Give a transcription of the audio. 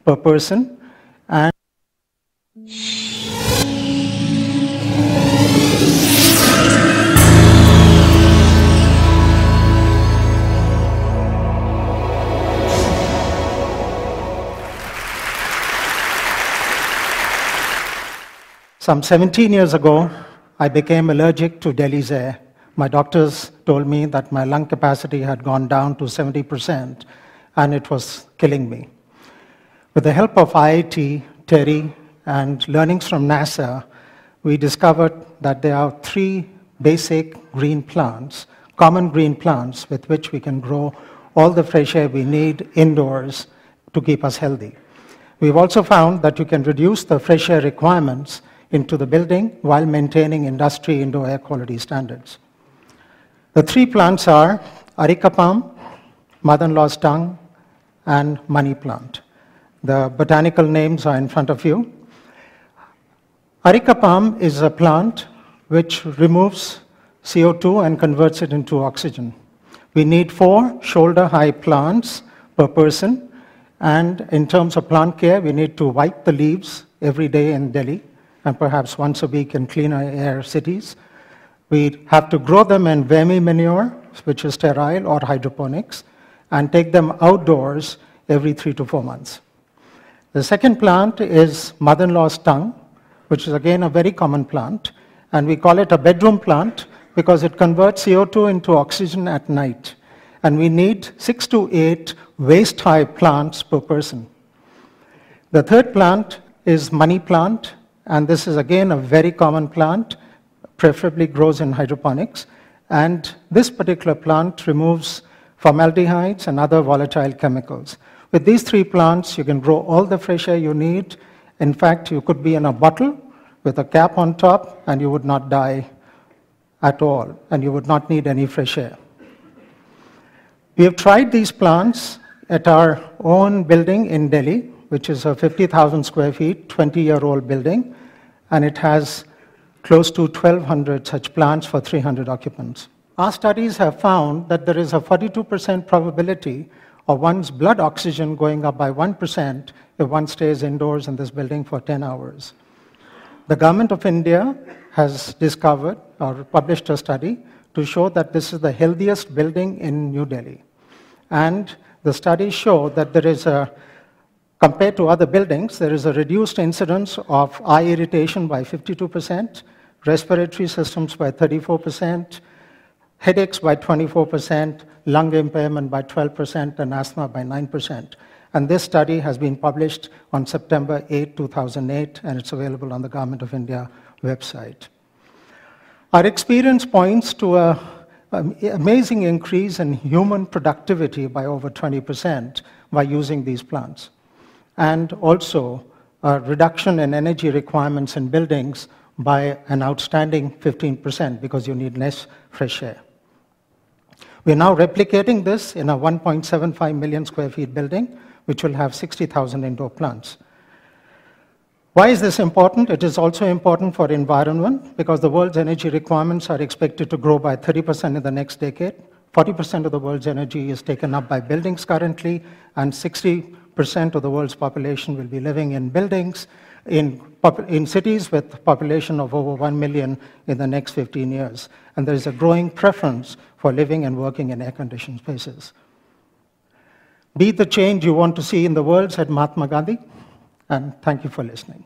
per person. And some 17 years ago, I became allergic to Delhi's air. My doctors told me that my lung capacity had gone down to 70%, and it was killing me. With the help of IIT, TERI, and learnings from NASA, we discovered that there are 3 basic green plants, common green plants, with which we can grow all the fresh air we need indoors to keep us healthy. We've also found that you can reduce the fresh air requirements into the building while maintaining industry indoor air quality standards. The 3 plants are areca palm, mother-in-law's tongue, and money plant. The botanical names are in front of you. Areca palm is a plant which removes CO2 and converts it into oxygen. We need 4 shoulder-high plants per person, and in terms of plant care, we need to wipe the leaves every day in Delhi, and perhaps once a week in cleaner air cities. We have to grow them in vermi manure, which is sterile, or hydroponics, and take them outdoors every 3 to 4 months. The second plant is mother-in-law's tongue, which is again a very common plant, and we call it a bedroom plant because it converts CO2 into oxygen at night. And we need 6 to 8 waist-high plants per person. The third plant is money plant, and this is again a very common plant, preferably grows in hydroponics. And this particular plant removes formaldehydes and other volatile chemicals. With these 3 plants, you can grow all the fresh air you need. In fact, you could be in a bottle with a cap on top, and you would not die at all, and you would not need any fresh air. We have tried these plants at our own building in Delhi, which is a 50,000 square feet, 20-year-old building, and it has close to 1,200 such plants for 300 occupants. Our studies have found that there is a 42% probability of one's blood oxygen going up by 1% if one stays indoors in this building for 10 hours. The government of India has discovered or published a study to show that this is the healthiest building in New Delhi. And the studies show that there is compared to other buildings, there is a reduced incidence of eye irritation by 52%, respiratory systems by 34%, headaches by 24%, lung impairment by 12%, and asthma by 9%. And this study has been published on September 8, 2008, and it's available on the Government of India website. Our experience points to an amazing increase in human productivity by over 20% by using these plants, and also a reduction in energy requirements in buildings by an outstanding 15% because you need less fresh air. We're now replicating this in a 1.75 million square feet building, which will have 60,000 indoor plants. Why is this important? It is also important for environment because the world's energy requirements are expected to grow by 30% in the next decade. 40% of the world's energy is taken up by buildings currently, and 60% of the world's population will be living in buildings in cities with a population of over 1 million in the next 15 years. And there is a growing preference for living and working in air-conditioned spaces. Be the change you want to see in the world, said Mahatma Gandhi, and thank you for listening.